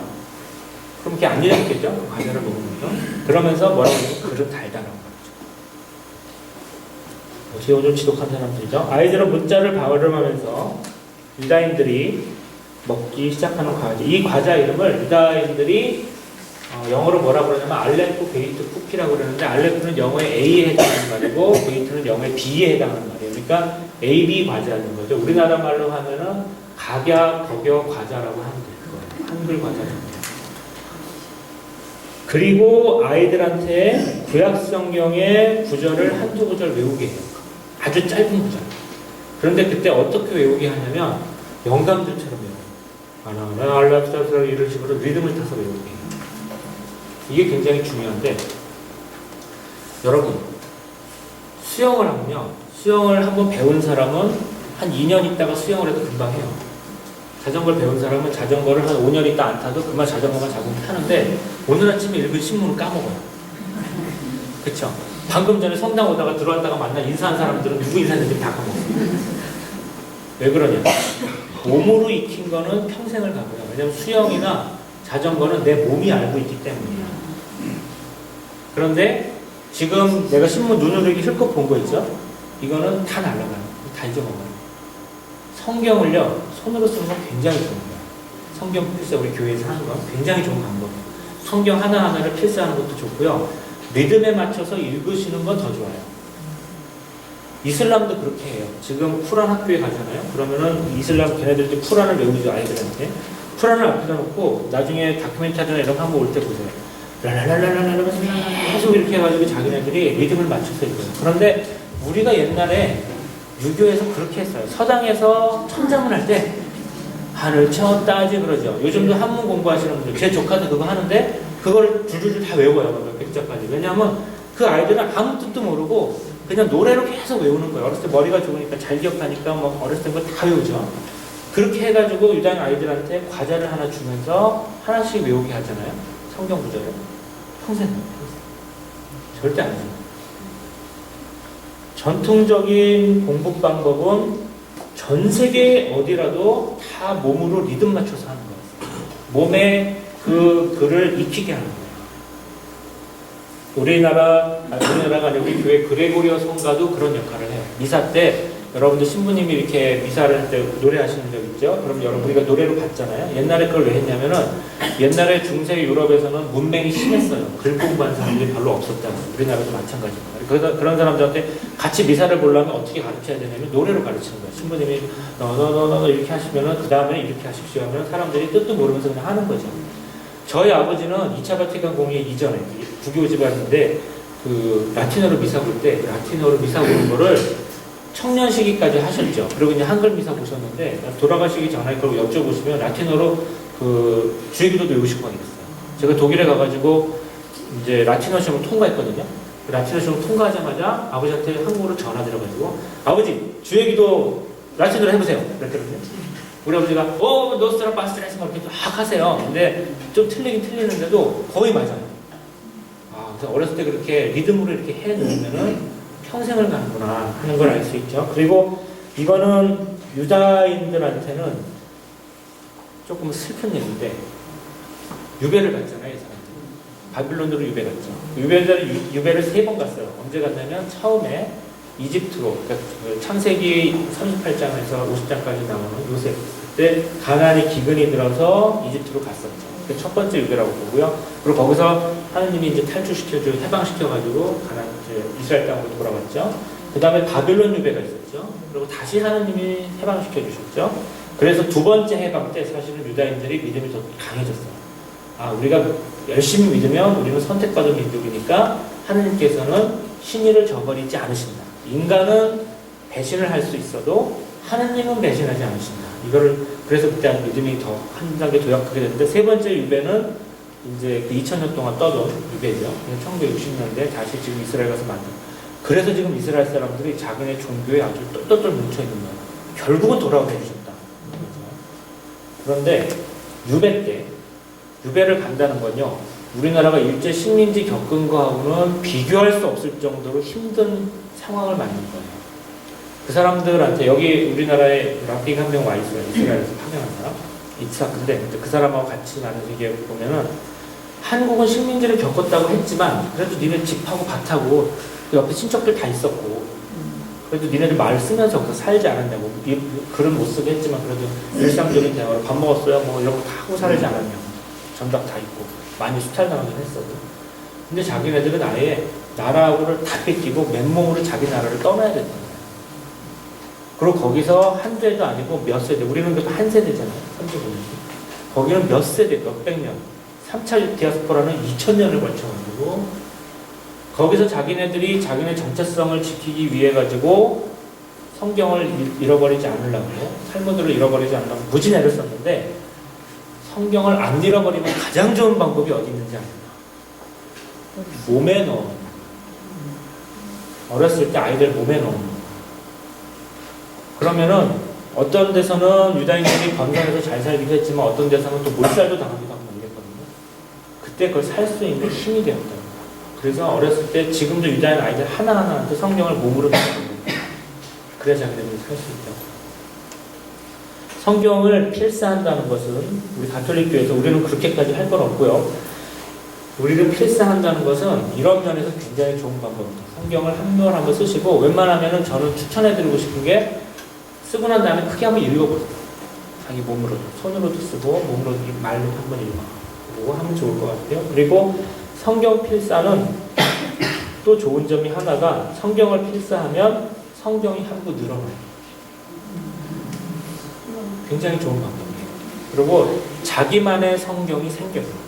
그럼 이렇게 안 잊어먹겠죠? 그 과자를 먹으면서. 그러면서 뭐라고 하냐면 글은 달다라고 하죠. 어떻게 좀 지독한 사람들이죠? 아이들은 문자를 발음하면서 유다인들이 먹기 시작하는 과자. 이 과자 이름을 유다인들이 영어로 뭐라고 그러냐면 알레프 베이트 쿠키라고 그러는데 알레프는 영어의 A에 해당하는 말이고 베이트는 영어의 B에 해당하는 말이에요. 그러니까 AB 과자는 거죠. 우리나라 말로 하면은 각야, 격여 과자라고 하면 될 거예요. 한글 과자입니다. 그리고 아이들한테 구약성경의 구절을 한두 구절 외우게 해요. 아주 짧은 구절. 그런데 그때 어떻게 외우게 하냐면 영감들처럼 외워요. 하나, 알라스타스라 이런 식으로 리듬을 타서 외우게 해요. 이게 굉장히 중요한데 여러분 수영을 하면요. 수영을 한번 배운 사람은 한 2년 있다가 수영을 해도 금방 해요. 자전거를 배운 사람은 자전거를 한 5년 있다 안 타도 그만 자전거만 자꾸 타는데 오늘 아침에 읽은 신문을 까먹어요. 그쵸? 방금 전에 성당 오다가 들어왔다가 만나 인사한 사람들은 누구 인사했는지 다 까먹어요. 왜 그러냐? 몸으로 익힌 거는 평생을 가고요. 왜냐면 수영이나 자전거는 내 몸이 알고 있기 때문이에요. 그런데 지금 내가 신문 눈으로 이렇게 힐끗 본 거 있죠? 이거는 다 날아가요. 다 잊어먹어요. 성경을요, 손으로 쓰는 건 굉장히 좋은 거예요. 성경 필사 우리 교회에서 하는 건 굉장히 좋은 방법이에요. 성경 하나하나를 필사하는 것도 좋고요. 리듬에 맞춰서 읽으시는 건 더 좋아요. 이슬람도 그렇게 해요. 지금 쿠란 학교에 가잖아요. 그러면은 이슬람 걔네들도 쿠란을 외우죠, 아이들한테. 쿠란을 앞에다 놓고 나중에 다큐멘터리나 이런 거 한번 올 때 보세요. 랄랄랄랄랄랄 계속 이렇게 해가지고 자기네들이 리듬을 맞춰서 읽어요. 그런데 우리가 옛날에 유교에서 그렇게 했어요. 서당에서 천자문 할 때 하늘 쳤다지 그러죠. 요즘도 한문 공부하시는 분들 제 조카도 그거 하는데 그걸 줄줄줄 다 외워요. 백자까지. 왜냐하면 그 아이들은 아무 뜻도 모르고 그냥 노래로 계속 외우는 거예요. 어렸을 때 머리가 좋으니까 잘 기억하니까 뭐 어렸을 때 다 외우죠. 그렇게 해가지고 유다인 아이들한테 과자를 하나 주면서 하나씩 외우게 하잖아요. 성경 구절을. 평생. 절대 안 해요. 전통적인 공부 방법은 전 세계 어디라도 다 몸으로 리듬 맞춰서 하는 거예요. 몸에 그 글을 익히게 하는 거예요. 우리나라가 아니고 우리 교회 그레고리오 성가도 그런 역할을 해요. 미사 때 여러분들 신부님이 이렇게 미사를 할 때 노래하시는 적 있죠? 그럼 여러분 우리가 노래로 봤잖아요. 옛날에 그걸 왜 했냐면은 옛날에 중세 유럽에서는 문맹이 심했어요. 글 공부하는 사람들이 별로 없었다고. 우리나라도 마찬가지입니다. 그래서 그런 사람들한테 같이 미사를 보려면 어떻게 가르쳐야 되냐면 노래로 가르치는 거예요. 신부님이 너너너너 이렇게 하시면은 그 다음에 이렇게 하십시오 하면 사람들이 뜻도 모르면서 그냥 하는 거죠. 저희 아버지는 2차 바티칸 공의 이전에 부교 집안인데 그 라틴어로 미사 볼 때 라틴어로 미사 보는 거를 청년 시기까지 하셨죠. 그리고 이제 한글 미사 보셨는데 돌아가시기 전에 그걸 여쭤보시면 라틴어로 그 주의기도도 외우실 뻔했어요. 제가 독일에 가가지고 이제 라틴어 시험을 통과했거든요. 그 라틴어 시험을 통과하자마자 아버지한테 한국으로 전화 드려가지고 아버지 주의기도 라틴어로 해보세요. 그랬거든요. 우리 아버지가 노스트라 바스트레스 막 이렇게 막 하세요. 근데 좀 틀리긴 틀리는데도 거의 맞아요. 그래서 어렸을 때 그렇게 리듬으로 이렇게 해 놓으면은 평생을 가는구나 하는 걸 알 수 있죠. 그리고 이거는 유다인들한테는 조금 슬픈 얘기인데 유배를 갔잖아요. 이 사람들. 바빌론으로 유배 갔죠. 유배를 3번 갔어요. 언제 갔냐면 처음에 이집트로, 그러니까 창세기 38장에서 50장까지 나오는 요셉 그때 가나안이 기근이 들어서 이집트로 갔었죠. 그게 첫 번째 유배라고 보고요. 그리고 거기서 하느님이 이제 탈출시켜주고 해방시켜가지고 이스라엘 땅으로 돌아갔죠. 그 다음에 바빌론 유배가 있었죠. 그리고 다시 하느님이 해방시켜주셨죠. 그래서 두 번째 해방 때 사실은 유다인들이 믿음이 더 강해졌어요. 우리가 열심히 믿으면 우리는 선택받은 민족이니까 하느님께서는 신의를 저버리지 않으신다. 인간은 배신을 할 수 있어도 하느님은 배신하지 않으신다. 이거를 그래서 그때 믿음이 더 한 단계 도약하게 됐는데, 세 번째 유배는 이제 그 2000년 동안 떠돈 유배죠. 1960년대 다시 지금 이스라엘 가서 만든. 그래서 지금 이스라엘 사람들이 자기네 종교에 아주 똘똘똘 뭉쳐 있는 거예요. 결국은 돌아오게 해주셨다. 그런데 유배 때, 유배를 간다는 건요, 우리나라가 일제 식민지 겪은 거하고는 비교할 수 없을 정도로 힘든 상황을 맞는 거예요. 그 사람들한테, 여기 우리나라에 라피가 한 명 와 있어요. 이스라엘에서 파견한 사람. 이츠하크인데, 그 사람하고 같이 나는 얘기해 보면은, 한국은 식민지를 겪었다고 했지만, 그래도 니네 집하고 밭하고, 그 옆에 친척들 다 있었고, 그래도 니네들 말 쓰면서 거기서 살지 않았냐고. 글은 못 쓰게 했지만, 그래도 일상적인 대화로 밥 먹었어요? 뭐 이런 거 다 하고 살지 않았냐고. 전답 다 있고, 많이 수탈당하긴 했어도. 근데 자기네들은 아예 나라하고를 다 뺏기고, 맨몸으로 자기 나라를 떠나야 된다. 그리고 거기서 한 세도 아니고 몇 세대, 우리는 그래도 한 세대잖아요. 35년. 거기는 몇 세대, 몇백 년. 3차 디아스포라는 2000년을 걸쳐가지고, 거기서 자기네들이 자기네 정체성을 지키기 위해 가지고 성경을 잃어버리지 않으려고, 탈무드를 잃어버리지 않으려고 무지 애를 썼는데, 성경을 안 잃어버리면 가장 좋은 방법이 어디 있는지 아십니까? 몸에 넣어. 어렸을 때 아이들 몸에 넣어. 그러면은 어떤 데서는 유다인들이 건강해서 잘 살기도 했지만 어떤 데서는 또 몰살도 당하기도 하고 이랬거든요. 그때 그걸 살 수 있는 힘이 되었다. 그래서 어렸을 때 지금도 유다인 아이들 하나하나한테 성경을 몸으로 넣거든요. 그래야 자기들이 살 수 있다. 성경을 필사한다는 것은 우리 가톨릭교에서 우리는 그렇게까지 할 건 없고요. 우리를 필사한다는 것은 이런 면에서 굉장히 좋은 방법입니다. 성경을 한 번 한번 쓰시고, 웬만하면은 저는 추천해드리고 싶은 게, 쓰고 난 다음에 크게 한번 읽어보세요. 자기 몸으로도, 손으로도 쓰고, 몸으로도 말로 한번 읽어보고 하면 좋을 것 같아요. 그리고 성경 필사는 또 좋은 점이 하나가, 성경을 필사하면 성경이 한부 늘어나요. 굉장히 좋은 방법이에요. 그리고 자기만의 성경이 생겨요.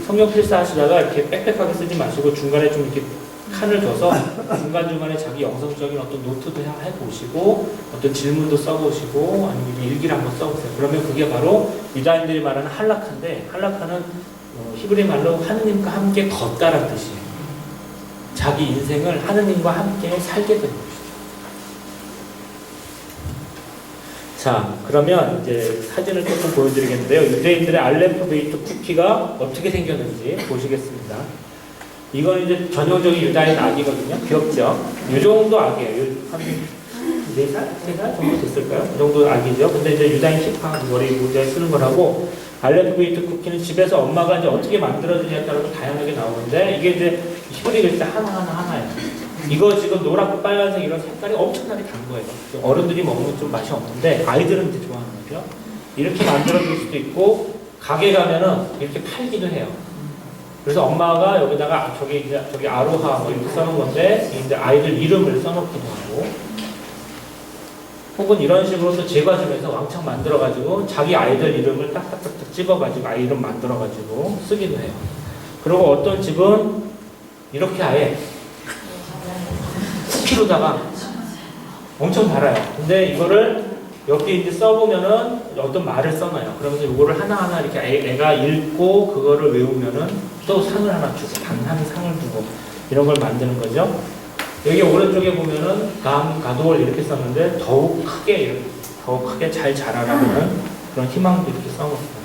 성경 필사하시다가 이렇게 빽빽하게 쓰지 마시고 중간에 좀 이렇게 칸을 둬서 중간중간에 자기 영성적인 어떤 노트도 해보시고, 어떤 질문도 써보시고, 아니면 일기를 한번 써보세요. 그러면 그게 바로 유다인들이 말하는 할라카인데, 할라카는 히브리 말로 하느님과 함께 걷다라는 뜻이에요. 자기 인생을 하느님과 함께 살게 되는 것이죠. 자, 그러면 이제 사진을 조금 보여드리겠는데요. 유대인들의 알레프 베이트 쿠키가 어떻게 생겼는지 보시겠습니다. 이건 이제 전형적인 유다인 아기거든요. 귀엽죠? 이 정도 아기예요. 한 4살? 3살 정도 됐을까요? 이 정도 아기죠. 근데 이제 유다인 힙합 머리 모자에 쓰는 거라고, 알레프 베이트 쿠키는 집에서 엄마가 이제 어떻게 만들어주냐에 따라서 다양하게 나오는데, 이게 이제 히브리 글자 하나예요. 이거 지금 노랗고 빨간색 이런 색깔이 엄청나게 단 거예요. 어른들이 먹으면 좀 맛이 없는데 아이들은 이제 좋아하는 거죠. 이렇게 만들어줄 수도 있고, 가게 가면은 이렇게 팔기도 해요. 그래서 엄마가 여기다가 저기 아로하 뭐 이렇게 써놓은 건데, 이제 아이들 이름을 써놓기도 하고, 혹은 이런 식으로 또 제과점에서 왕창 만들어가지고 자기 아이들 이름을 딱딱딱딱 찍어가지고 아이 이름 만들어가지고 쓰기도 해요. 그리고 어떤 집은 이렇게 아예 쿠키로다가 엄청 달아요. 근데 이거를 여기 이제 써보면은 어떤 말을 써놔요. 그러면서 이거를 하나하나 이렇게 애가 읽고 그거를 외우면은 또 상을 하나 주고, 한 상을 두고, 이런 걸 만드는 거죠. 여기 오른쪽에 보면은 가돌 이렇게 썼는데, 더욱 크게 잘 자라라는 그런 희망도 이렇게 써놓습니다.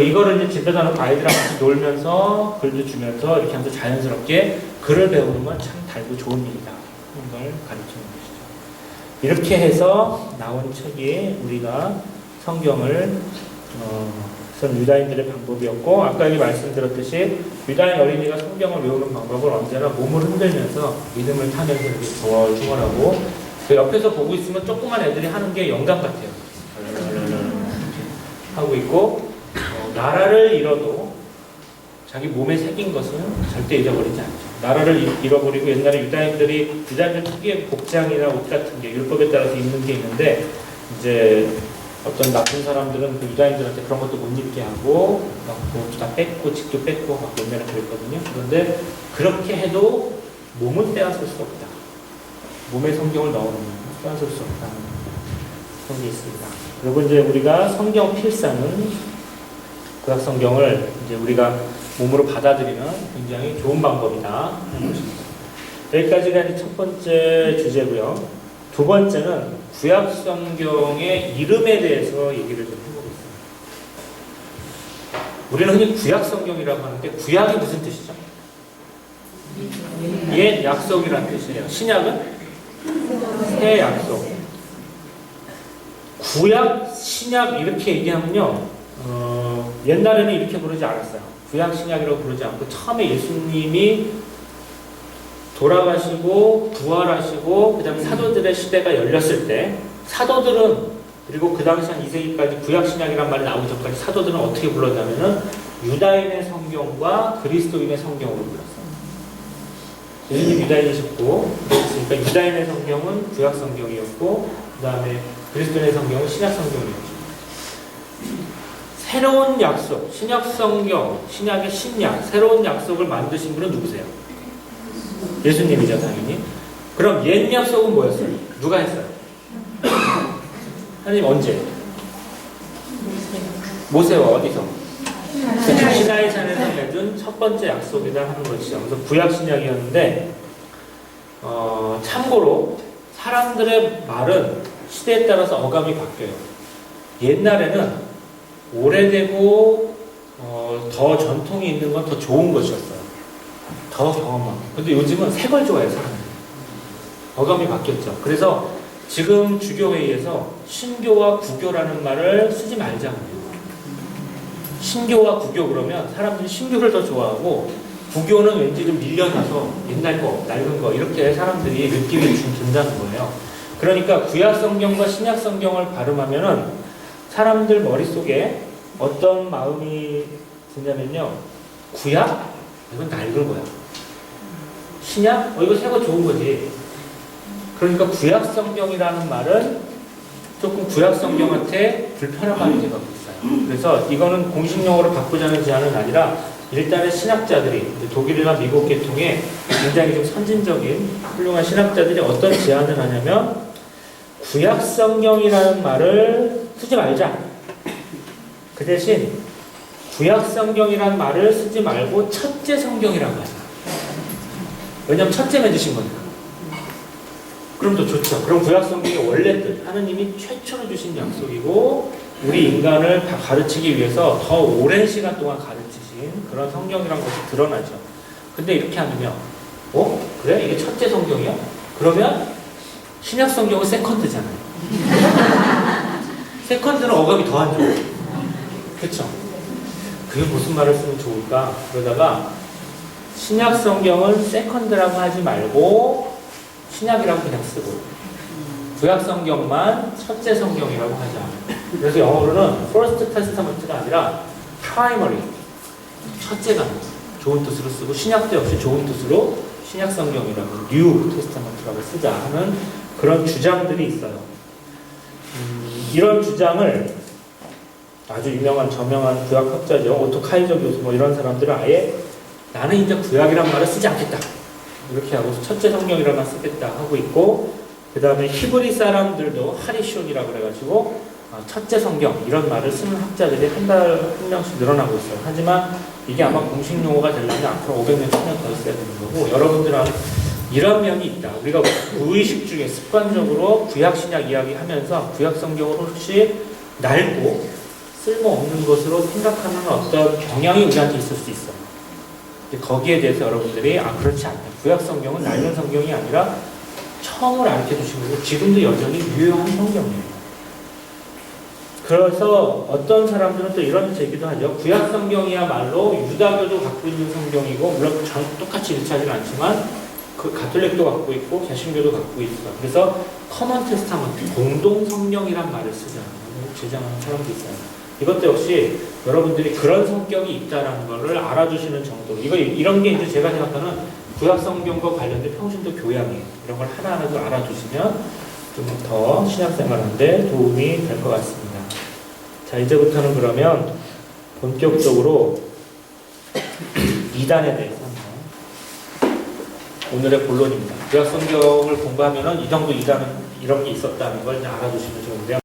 이거를 이제 집에다 놓고 아이들하고 같이 놀면서 글도 주면서 이렇게 하면서 자연스럽게 글을 배우는 건 참 달고 좋은 일이다. 이런 걸 가르치는 것이죠. 이렇게 해서 나온 책이 우리가 성경을 선 유다인들의 방법이었고, 아까 여기 말씀드렸듯이 유다인 어린이가 성경을 외우는 방법을 언제나 몸을 흔들면서 믿음을 타면서 이렇게 중얼중얼하고, 그 옆에서 보고 있으면 조그만 애들이 하는 게 영감 같아요. 하고 있고, 나라를 잃어도 자기 몸에 새긴 것은 절대 잊어버리지 않죠. 나라를 잃어버리고, 옛날에 유다인들 특유의 복장이나 옷 같은 게 율법에 따라서 입는 게 있는데, 이제 어떤 나쁜 사람들은 그 유다인들한테 그런 것도 못 입게 하고, 막 옷도 다 뺏고, 직도 뺏고, 막 옛날에 그랬거든요. 그런데 그렇게 해도 몸은 빼앗을 수 없다. 몸에 성경을 넣어놓으면 빼앗을 수 없다는 그런 게 있습니다. 그리고 이제 우리가 성경 필사는 구약 성경을 이제 우리가 몸으로 받아들이는 굉장히 좋은 방법이다 하는 것입니다. 여기까지가 이제 첫 번째 주제고요. 두 번째는 구약 성경의 이름에 대해서 얘기를 좀 해보겠습니다. 우리는 흔히 구약 성경이라고 하는데 구약이 무슨 뜻이죠? 옛 약속이라는 뜻이에요. 신약은 새 약속. 구약, 신약 이렇게 얘기하면요. 옛날에는 이렇게 부르지 않았어요. 구약, 신약이라고 부르지 않고 처음에 예수님이 돌아가시고 부활하시고 그 다음에 사도들의 시대가 열렸을 때 사도들은 그리고 그 당시 한 2세기까지 구약, 신약이란 말이 나오기 전까지 사도들은 어떻게 불렀냐면은 유다인의 성경과 그리스도인의 성경으로 불렀어요. 예수님 유다인이셨고 그러니까 유다인의 성경은 구약 성경이었고 그 다음에 그리스도인의 성경은 신약 성경이었죠. 새로운 약속, 신약 성경, 신약의 신약, 새로운 약속을 만드신 분은 누구세요? 예수님이죠, 당연히. 그럼 옛 약속은 뭐였어요? 누가 했어요? 하나님 언제? 모세와 어디서? 시나이 산에서 맺은 첫 번째 약속이다 하는 것이죠. 그래서 구약 신약이었는데 참고로 사람들의 말은 시대에 따라서 어감이 바뀌어요. 옛날에는 오래되고 더 전통이 있는 건 더 좋은 것이었어요. 더 경험하고. 근데 요즘은 새 걸 좋아해요, 사람들이. 어감이 바뀌었죠. 그래서 지금 주교회의에서 신교와 구교라는 말을 쓰지 말자고 해요. 신교와 구교 그러면 사람들이 신교를 더 좋아하고 구교는 왠지 좀 밀려나서 옛날 거, 낡은 거 이렇게 사람들이 느낌이 좀 든다는 거예요. 그러니까 구약 성경과 신약 성경을 발음하면은 사람들 머릿속에 어떤 마음이 드냐면요. 구약? 이건 낡은 거야. 신약? 이거 새 거 좋은 거지. 그러니까 구약 성경이라는 말은 조금 구약 성경한테 불편한 말이 되고 있어요. 그래서 이거는 공식 용어로 바꾸자는 제안은 아니라 일단은 신학자들이 독일이나 미국 계통의 굉장히 좀 선진적인 훌륭한 신학자들이 어떤 제안을 하냐면 구약 성경이라는 말을 쓰지 말자. 그 대신 구약 성경이라는 말을 쓰지 말고 첫째 성경이라고 하자. 왜냐하면 첫째 맺으신 거니까. 그럼 더 좋죠. 그럼 구약 성경의 원래 뜻, 하느님이 최초로 주신 약속이고 우리 인간을 가르치기 위해서 더 오랜 시간 동안 가르치신 그런 성경이라는 것이 드러나죠. 근데 이렇게 하면요. 그래? 이게 첫째 성경이야? 그러면 신약 성경은 세컨드잖아요. 세컨드는 어감이 더 안 좋아요. 그렇죠? 그게 무슨 말을 쓰면 좋을까? 그러다가 신약 성경은 세컨드라고 하지 말고 신약이라고 그냥 쓰고 구약 성경만 첫째 성경이라고 하자. 그래서 영어로는 First Testament가 아니라 Primary, 첫째가 좋은 뜻으로 쓰고 신약도 역시 좋은 뜻으로 신약 성경이라고 New Testament라고 쓰자 하는 그런 주장들이 있어요. 이런 주장을 아주 유명한 저명한 구약학자죠. 오토 카이저 교수 뭐 이런 사람들은 아예 나는 이제 구약이란 말을 쓰지 않겠다. 이렇게 하고 첫째 성경이라만 쓰겠다 하고 있고 그 다음에 히브리 사람들도 하리숀이라고 그래가지고 첫째 성경 이런 말을 쓰는 학자들이 한 명씩 늘어나고 있어요. 하지만 이게 아마 공식 용어가 되려면 앞으로 500년, 1000년 더 있어야 되는 거고 여러분들은 이런 면이 있다. 우리가 무의식 중에 습관적으로 구약 신약 이야기하면서 구약 성경을 혹시 낡고 쓸모없는 것으로 생각하는 어떤 경향이 우리한테 있을 수 있어요. 거기에 대해서 여러분들이 그렇지 않다. 구약 성경은 낡은 성경이 아니라 처음을 가르쳐 주신 거고 지금도 여전히 유효한 성경이에요. 그래서 어떤 사람들은 또 이런 제기도 하죠. 구약 성경이야말로 유다교도 갖고 있는 성경이고 물론 똑같이 일치하지는 않지만 그 가톨릭도 갖고 있고 개신교도 갖고 있어. 그래서 커먼 테스타먼트 공동 성경이란 말을 쓰잖아요. 제정하는 사람도 있어요. 이것도 역시 여러분들이 그런 성격이 있다라는 것을 알아주시는 정도로 이런 게 이제 제가 생각하는 구약 성경과 관련된 평신도 교양이에요. 이런 걸 하나하나 알아주시면 좀 더 신앙생활하는데 도움이 될 것 같습니다. 자, 이제부터는 그러면 본격적으로 이단에 대해서 오늘의 본론입니다. 구약 성경을 공부하면은 이 정도 이런 게 있었다는 걸 이제 알아두시면 좋은데요.